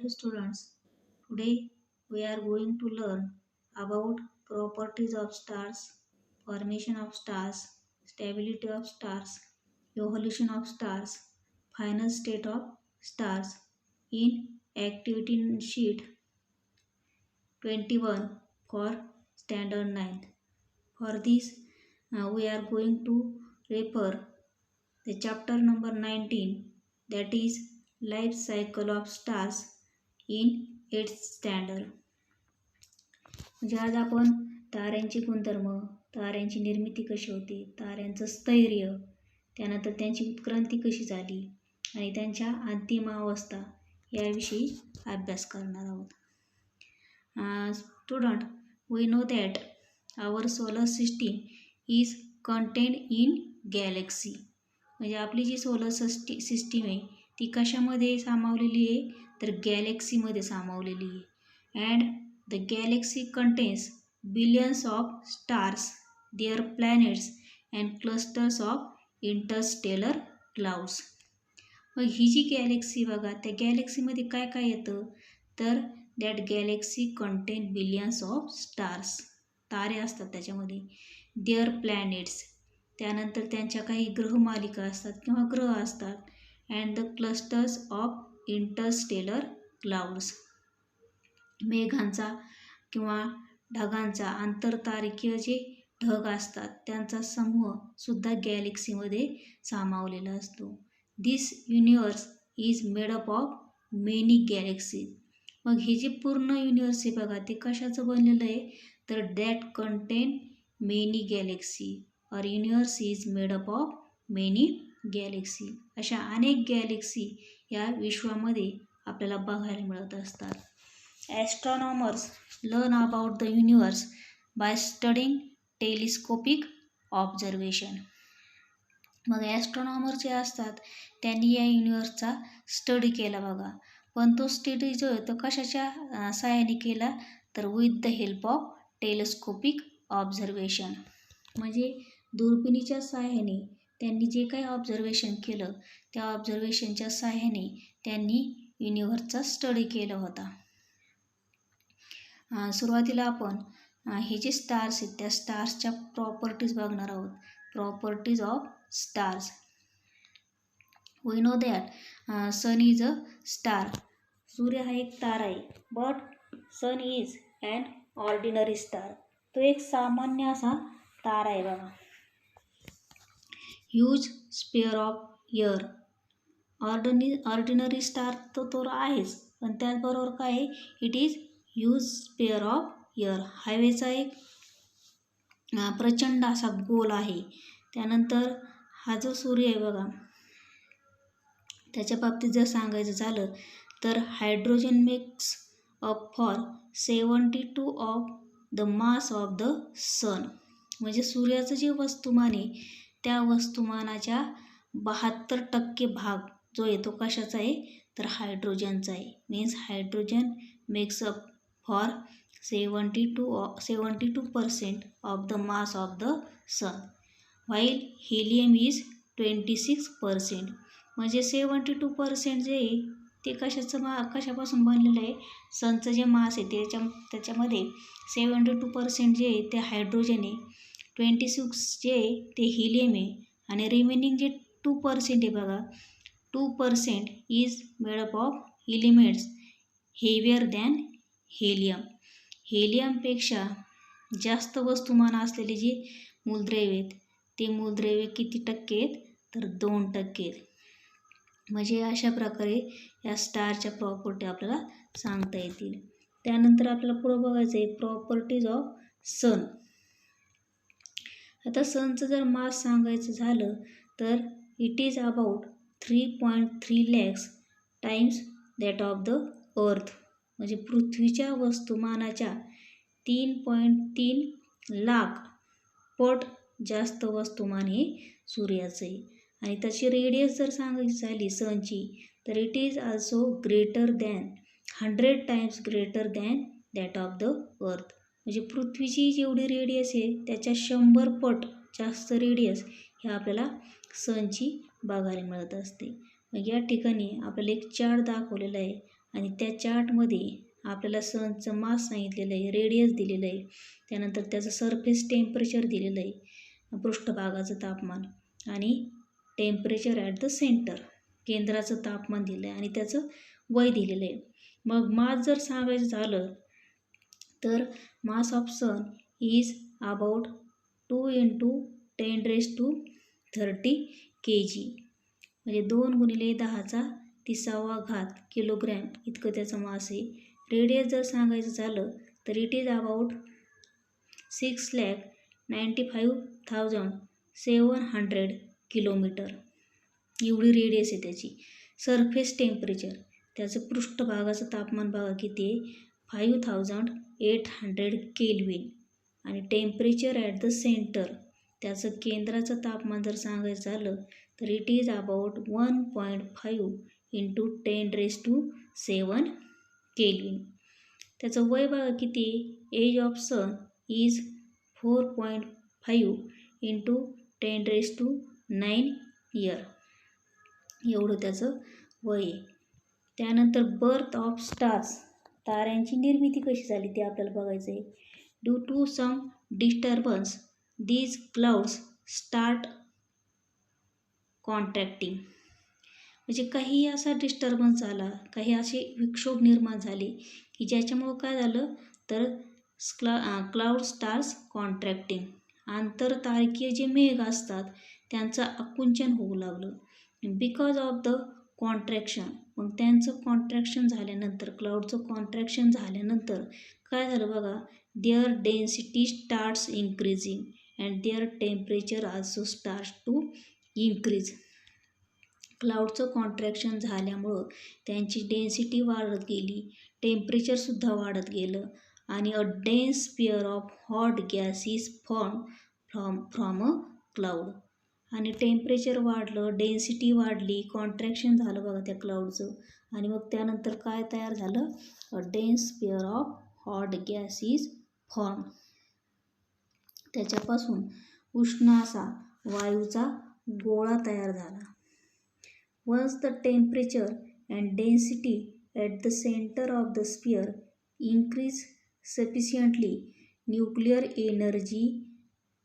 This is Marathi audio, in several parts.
you students. Today we are going to learn about properties of stars, formation of stars, stability of stars, evolution of stars, final state of stars in activity sheet 21 for standard 9. For this we are going to refer the chapter number 19, that is life cycle of stars in 8th standard. म्हणजे आज आपण ताऱ्यांचे गुणधर्म, ताऱ्यांची निर्मिती कशी होते, ताऱ्यांचं स्थैर्य, त्यानंतर त्यांची उत्क्रांती कशी झाली आणि त्यांच्या अंतिम अवस्था याविषयी अभ्यास करणार आहोत. Student, we know that our solar system is contained in galaxy. म्हणजे आपली जी सोलर सिस्टीम आहे ती कशामध्ये सामावलेली आहे, तर गॅलेक्सीमध्ये सामावलेली आहे. And the galaxy contains billions of stars, there planets and clusters of interstellar clouds. मग ही जी गॅलेक्सी बघा, त्या गॅलेक्सीमध्ये काय काय येतं, तर that Galaxy content billions of stars, तारे असतात त्याच्यामध्ये. देअर प्लॅनेट्स, त्यानंतर त्यांच्या काही ग्रहमालिका असतात किंवा ग्रह असतात. And the clusters of interstellar clouds, मेघांचा किंवा ढगांचा, आंतरतारकीय जे ढग असतात त्यांचा समूहसुद्धा गॅलेक्सीमध्ये सामावलेला असतो. This universe is made up of many galaxies. मग हे जे पूर्ण युनिवर्स आहे बघा, ते कशाचं बनलेलं आहे, तर दॅट कंटेन मेनी गॅलेक्सी और universe is made up of many galaxy. अशा अनेक गॅलेक्सी या विश्वामध्ये आपल्याला बघायला मिळत असतात. Astronomers learn about the universe by studying telescopic observation. मग ॲस्ट्रॉनॉमर जे असतात त्यांनी या युनिवर्सचा स्टडी केला बघा. पण तो स्टडी जो आहे तो कशाच्या सहाय्याने केला, तर with the help of telescopic observation. म्हणजे दुर्बिणीच्या सहाय्याने त्यांनी जे काही ऑब्झर्वेशन केलं त्या ऑब्झर्वेशनच्या सहाय्याने त्यांनी युनिवर्सचा स्टडी केला होता. सुरुवातीला आपण हे जे स्टार्स आहेत त्या स्टार्सच्या प्रॉपर्टीज बघणार आहोत. Properties of stars. We know that sun is a star. सूर्य हा एक तारा आहे. But sun is an ordinary star. तो एक सामान्य असा तारा आहे बघा. Huge sphere of air. Ordinary star तो आहेच, पण त्याचबरोबर काय आहे, it is huge sphere of air. हवेचा एक प्रचंड असा गोल आहे. त्यानंतर हा जो सूर्य आहे बघा, त्याच्या बाबतीत जर सांगायचं झालं तर hydrogen makes up for 72 of the mass of the sun. म्हणजे सूर्याचं जे वस्तुमान आहे त्या वस्तुमानाच्या 72% भाग जो आहे तो कशाचा आहे, तर हायड्रोजनचा आहे. Means hydrogen makes up for 72% of the mass of the sun, while helium is 26%. म्हणजे 72% जे आहे ते कशापासून बनलेलं आहे, सनचं जे मास आहे त्याच्यामध्ये 72% जे आहे ते हायड्रोजन आहे, 26 जे आहे ते हिलियम आहे आणि रिमेनिंग जे 2% आहे बघा, 2% is made up of elements heavier than helium. हेलियमपेक्षा जास्त वस्तुमान असलेले जे मूलद्रव्य आहेत ते मूलद्रव्य किती टक्के आहेत, तर 2% आहेत. म्हणजे अशा प्रकारे या स्टारच्या प्रॉपर्टी आपल्याला सांगता येतील. त्यानंतर आपल्याला पुढं बघायचं आहे प्रॉपर्टीज ऑफ सन. आता सनचं जर मास सांगायचं झालं तर it is about 3.3 lakhs times that of the earth. म्हणजे पृथ्वीच्या वस्तुमानाच्या 3.3 लाख पट जास्त वस्तुमान हे सूर्याचं आहे. आणि त्याची रेडियस जर सांगायची झाली सनची तर it is also greater than 100 times greater than that of the earth. म्हणजे पृथ्वीची जेवढी रेडियस आहे त्याच्या 100 पट जास्त रेडियस हे आपल्याला सनची बघायला मिळत असते. मग या ठिकाणी आपल्याला एक चार्ट दाखवलेला आहे आणि त्या चार्टमध्ये आपल्याला सनचं मास सांगितलेलं आहे, रेडियस दिलेलं आहे, त्यानंतर त्याचं सरफेस टेम्परेचर दिलेलं आहे, पृष्ठभागाचं तापमान आणि टेम्परेचर ॲट द सेंटर, केंद्राचं तापमान दिलं आहे आणि त्याचं वय दिलेलं आहे. मग मास जर सांगायचं झालं तर mass of sun is about 2 × 10⁻30 kg, म्हणजे 2 × 10⁻³ किलोग्रॅम इतकं त्याचं मास आहे. रेडियस जर सांगायचं झालं तर इट इज अबाउट 6,95,700 किलोमीटर एवढी रेडियस आहे त्याची. सरफेस टेम्परेचर, त्याचं पृष्ठभागाचं तापमान बघा किती आहे, 5,800 केल्विन आणि टेम्परेचर ॲट द सेंटर, त्याचं केंद्राचं तापमान जर सांगायचं झालं तर इट इज अबाउट 1.5 × 10⁻7 केल्विन. त्याचं वय बघा किती, age of sun is 4.5 × 10⁻9 year एवढं त्याचं वय आहे. त्यानंतर बर्थ ऑफ स्टार्स, ताऱ्यांची निर्मिती कशी झाली ते आपल्याला बघायचं आहे. Due to some disturbance these clouds start contracting, म्हणजे काही असा डिस्टर्बन्स झाला, काही असे विक्षोभ निर्माण झाले की ज्याच्यामुळं काय झालं तर क्लाउड स्टार्स कॉन्ट्रॅक्टिंग, आंतरतारकीय जे मेघ असतात त्यांचं आकुंचन होऊ लागलं. बिकॉज ऑफ द कॉन्ट्रॅक्शन, मग त्यांचं कॉन्ट्रॅक्शन झाल्यानंतर, क्लाउडचं कॉन्ट्रॅक्शन झाल्यानंतर काय झालं बघा, their density starts increasing and their temperature also starts to increase. क्लाउडचं कॉन्ट्रॅक्शन झाल्यामुळं त्यांची डेन्सिटी वाढत गेली, टेम्परेचरसुद्धा वाढत गेलं आणि a dense sphere of hot gas is form from a cloud, आणि टेम्परेचर वाढलं, डेन्सिटी वाढली, कॉन्ट्रॅक्शन झालं बघा त्या क्लाउडचं आणि मग त्यानंतर काय तयार झालं, a dense sphere of hot gas is form, त्याच्यापासून उष्ण असा वायूचा गोळा तयार झाला. Once the temperature and density at the centre of the sphere increase sufficiently, nuclear energy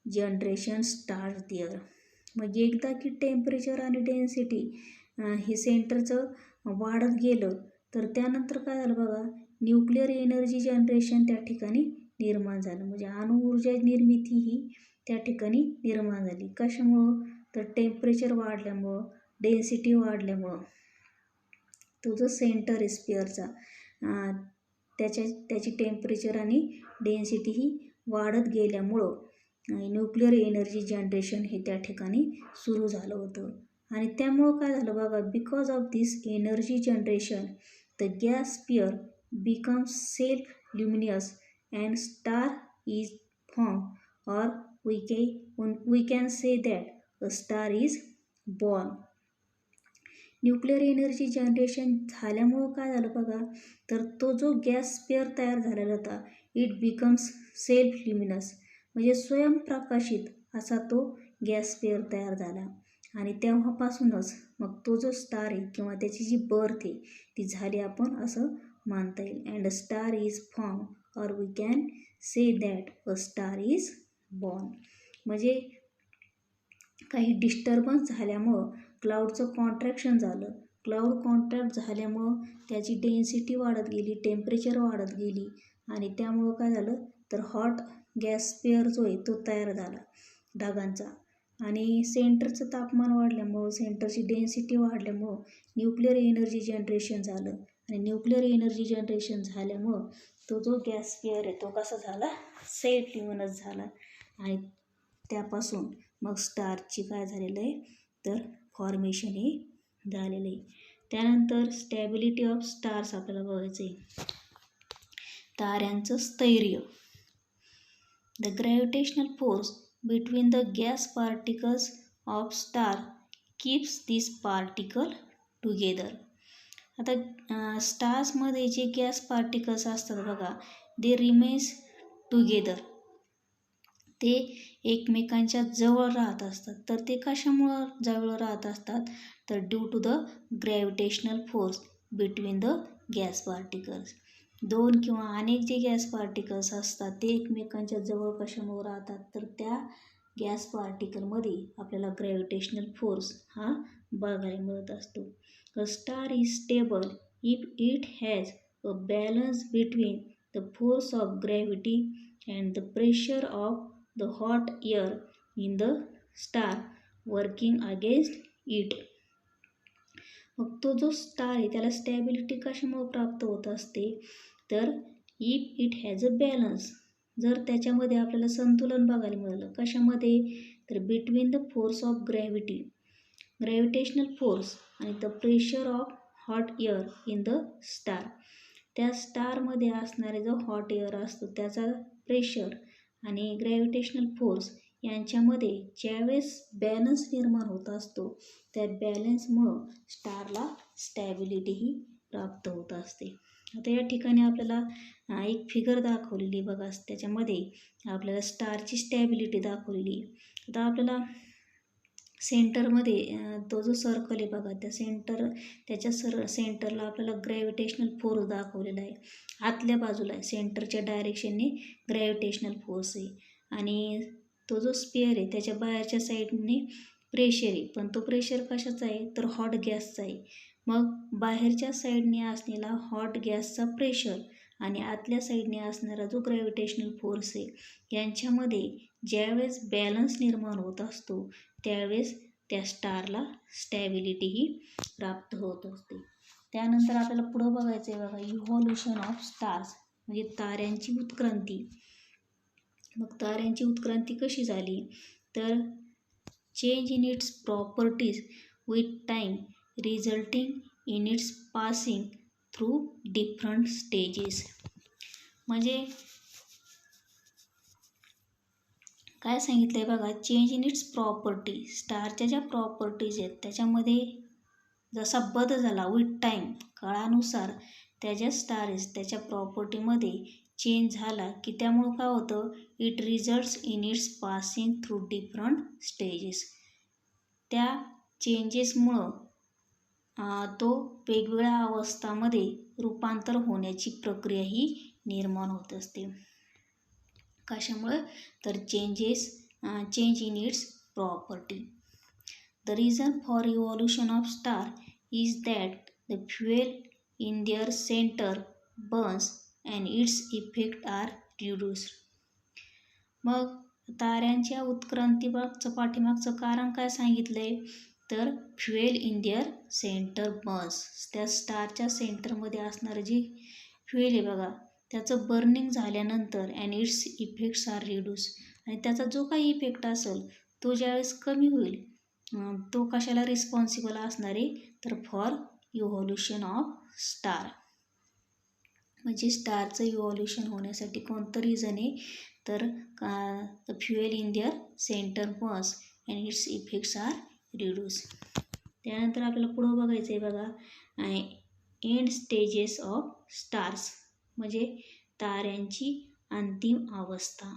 generation start there. मग एकदा की टेम्परेचर आणि डेन्सिटी हे सेंटरचं वाढत गेलं तर त्यानंतर काय झालं बघा, न्यूक्लिअर एनर्जी जनरेशन त्या ठिकाणी निर्माण झालं, म्हणजे अणुऊर्जा निर्मिती ही त्या ठिकाणी निर्माण झाली. कशामुळं तर टेम्परेचर वाढल्यामुळं, डेन्सिटी वाढल्यामुळं, तो जो सेंटर आहे स्पिअरचा त्याची टेम्परेचर आणि डेन्सिटी ही वाढत गेल्यामुळं न्यूक्लिअर एनर्जी जनरेशन हे त्या ठिकाणी सुरू झालं होतं. आणि त्यामुळं काय झालं बघा, because of this energy generation the gas sphere becomes self luminous and star is form, और we can say that a star is born. Nuclear energy generation झाल्यामुळं काय झालं बघा, तर तो जो गॅस स्पिअर तयार झालेला होता इट बिकम्स सेल्फ ल्युमिनस, म्हणजे स्वयंप्रकाशित असा तो गॅस स्पिअर तयार झाला आणि तेव्हापासूनच मग तो जो स्टार आहे किंवा त्याची जी बर्थ आहे ती झाली आपण असं मानता येईल. And a star is form, और we can say that a star is born, म्हणजे काही डिस्टर्बन्स झाल्यामुळं क्लाउडचं कॉन्ट्रॅक्शन झालं, क्लाउड कॉन्ट्रॅक्ट झाल्यामुळं त्याची डेन्सिटी वाढत गेली, टेम्परेचर वाढत गेली आणि त्यामुळं काय झालं तर हॉट गॅस स्पिअर जो आहे तो तयार झाला ढगांचा, आणि सेंटरचं तापमान वाढल्यामुळं, सेंटरची डेन्सिटी वाढल्यामुळं न्यूक्लिअर एनर्जी जनरेशन झालं आणि न्यूक्लिअर एनर्जी जनरेशन झाल्यामुळं तो जो गॅस स्पिअर आहे तो कसा झाला, सेल्फ ल्युमिनस झाला आणि त्यापासून मग स्टारची काय झालेलं आहे तर फॉर्मेशन हे झालेलं आहे. त्यानंतर स्टॅबिलिटी ऑफ स्टार्स आपल्याला बघायचं आहे. ताऱ्यांचं स्थैर्य, the gravitational force between the gas particles of star keeps this particle together. आता स्टार्समध्ये जे गॅस पार्टिकल्स असतात बघा, दे रिमेन्स टुगेदर, ते एकमेकांच्या जवळ राहत असतात. तर ते कशामुळं जवळ राहत असतात तर due to the gravitational force between the gas particles. दोन किंवा अनेक जे गॅस पार्टिकल्स असतात ते एकमेकांच्या जवळ कशामुळे राहतात, तर त्या गॅस पार्टिकलमध्ये आपल्याला ग्रॅव्हिटेशनल फोर्स हा बघायला मिळत असतो. अ star is stable if it has a balance between the force of gravity and the pressure of the hot air in the star working against it. मग तो जो स्टार आहे त्याला स्टॅबिलिटी कशामुळे प्राप्त होत असते, तर if it has a balance, जर त्याच्यामध्ये आपल्याला संतुलन बघायला मिळालं. कशामध्ये, तर between the force of gravitational force आणि the pressure of hot air in the star. त्या स्टारमध्ये असणारे जो हॉट एअर असतो त्याचा प्रेशर आणि ग्रॅव्हिटेशनल फोर्स यांच्यामध्ये ज्यावेळेस बॅलन्स निर्माण होत असतो, त्या बॅलन्समुळं स्टारला स्टॅबिलिटीही प्राप्त होत असते. आता या ठिकाणी आपल्याला एक फिगर दाखवलेली बघा, त्याच्यामध्ये आपल्याला स्टारची स्टॅबिलिटी दाखवलेली. आता आपल्याला सेंटरमध्ये तो जो सर्कल आहे बघा, त्याच्या सेंटरला आपल्याला ग्रॅव्हिटेशनल फोर्स दाखवलेला आहे. आतल्या बाजूला आहे, सेंटरच्या डायरेक्शनने ग्रॅव्हिटेशनल फोर्स आहे. आणि तो जो स्पेअर आहे त्याच्या बाहेरच्या साईडने प्रेशर आहे, पण तो प्रेशर कशाचा आहे, तर हॉट गॅसचा आहे. मग बाहेरच्या साईडने असलेला हॉट गॅसचा प्रेशर आणि आतल्या साईडने असणारा जो ग्रॅव्हिटेशनल फोर्स आहे यांच्यामध्ये ज्यावेळेस बॅलन्स निर्माण होत असतो त्यावेळेस त्या स्टारला स्टॅबिलिटीही प्राप्त होत असते. त्यानंतर आपल्याला पुढं बघायचं आहे बघा, इव्हॉल्युशन ऑफ स्टार्स म्हणजे ताऱ्यांची उत्क्रांती. मग ताऱ्यांची उत्क्रांती कशी झाली, तर change in its properties with time resulting in its passing through different stages. म्हणजे काय सांगितलं आहे बघा, चेंज इन इट्स प्रॉपर्टी, स्टारच्या ज्या प्रॉपर्टीज आहेत त्याच्यामध्ये जसा बदल झाला विथ टाईम, काळानुसार त्या ज्या स्टार आहेत त्याच्या प्रॉपर्टीमध्ये चेंज झाला की त्यामुळं काय होतं, it results in its passing through different stages. त्या चेंजेसमुळं तो वेगवेगळ्या अवस्थांमध्ये रूपांतर होण्याची प्रक्रिया ही निर्माण होत असते. कशामुळे, तर change in its property. The reason for evolution of star is that the fuel in their centre burns and its effect are reduced. मग ताऱ्यांच्या उत्क्रांतीमागचं पाठीमागचं कारण काय सांगितलं आहे, तर fuel in their centre burns, त्या स्टारच्या सेंटरमध्ये असणारं जे फ्युएल आहे बघा त्याचं बर्निंग झाल्यानंतर and its effects are reduce, आणि त्याचा जो काही इफेक्ट असेल तो ज्यावेळेस कमी होईल, तो कशाला रिस्पॉन्सिबल असणार आहे, तर फॉर इव्हॉल्युशन ऑफ स्टार. म्हणजे स्टारचं इव्हॉल्युशन होण्यासाठी कोणतं रिझन आहे, तर fuel in their centre burns and its effects are reduce. त्यानंतर आपल्याला पुढं बघायचं आहे बघा, एंड स्टेजेस ऑफ स्टार्स म्हणजे ताऱ्यांची अंतिम अवस्था.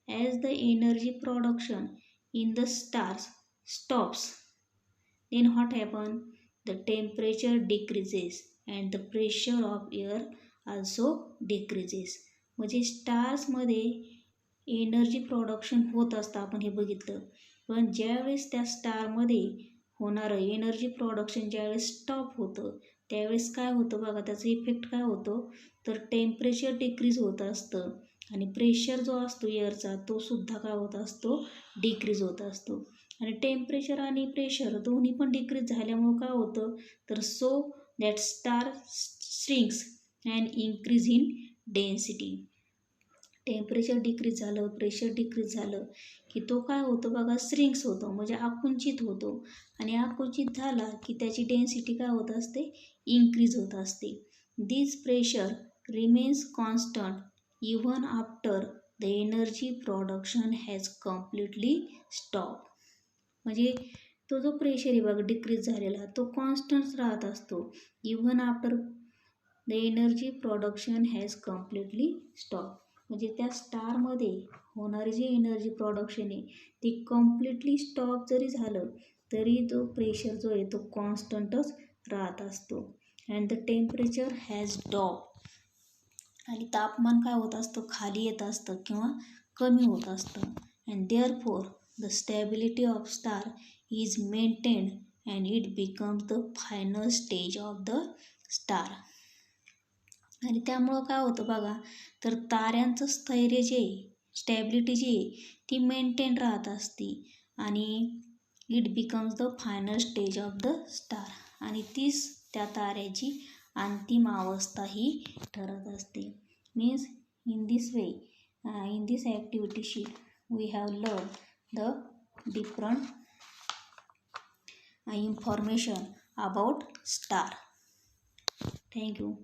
As the energy production in the stars stops, then what happen, the temperature decreases and the pressure of air also decreases. म्हणजे स्टार्समध्ये एनर्जी प्रोडक्शन होत असतं, आपण हे बघितलं. पण ज्यावेळेस त्या स्टारमध्ये होणारं एनर्जी प्रोडक्शन ज्यावेळेस स्टॉप होतं त्यावेळेस काय होतं बघा, त्याचा इफेक्ट काय होतो, तर टेम्परेचर डिक्रीज होत असतं आणि प्रेशर जो असतो एअरचा तो सुद्धा काय होत असतो, डिक्रीज होत असतो. आणि टेम्परेचर आणि प्रेशर दोन्ही पण डिक्रीज झाल्यामुळं काय होतं, तर so that star shrinks and increase in density. Temperature decrease झालं, प्रेशर डिक्रीज झालं की तो काय होतो बघा, श्रिंक्स होतो म्हणजे आकुंचित होतो. आणि आकुंचित झाला की त्याची डेन्सिटी काय होत असते, इन्क्रीज होत असते. This pressure remains constant even after the energy production has completely stop. म्हणजे तो जो प्रेशर आहे बघा डिक्रीज झालेला तो कॉन्स्टंट राहत असतो even after the energy production has completely stop. म्हणजे त्या स्टारमध्ये होणारी जी एनर्जी प्रोडक्शन आहे ती कम्प्लिटली स्टॉप जरी झालं तरी तो प्रेशर जो आहे तो कॉन्स्टंटच राहत असतो. And the temperature has drop, आणि तापमान काय होत असतं, खाली येत असतं किंवा कमी होत असतं. And therefore the stability of star is maintained and it becomes the final stage of the star. आणि त्यामुळं काय होतं बघा, तर ताऱ्यांचं स्थैर्य जे स्टॅबिलिटी जी आहे ती मेंटेन राहत असते, आणि it becomes the final stage of the star, आणि तीच त्या ताऱ्याची अंतिम अवस्था ही ठरत असते. Means in this way, in this activity sheet we have learn the different information about star. Thank you.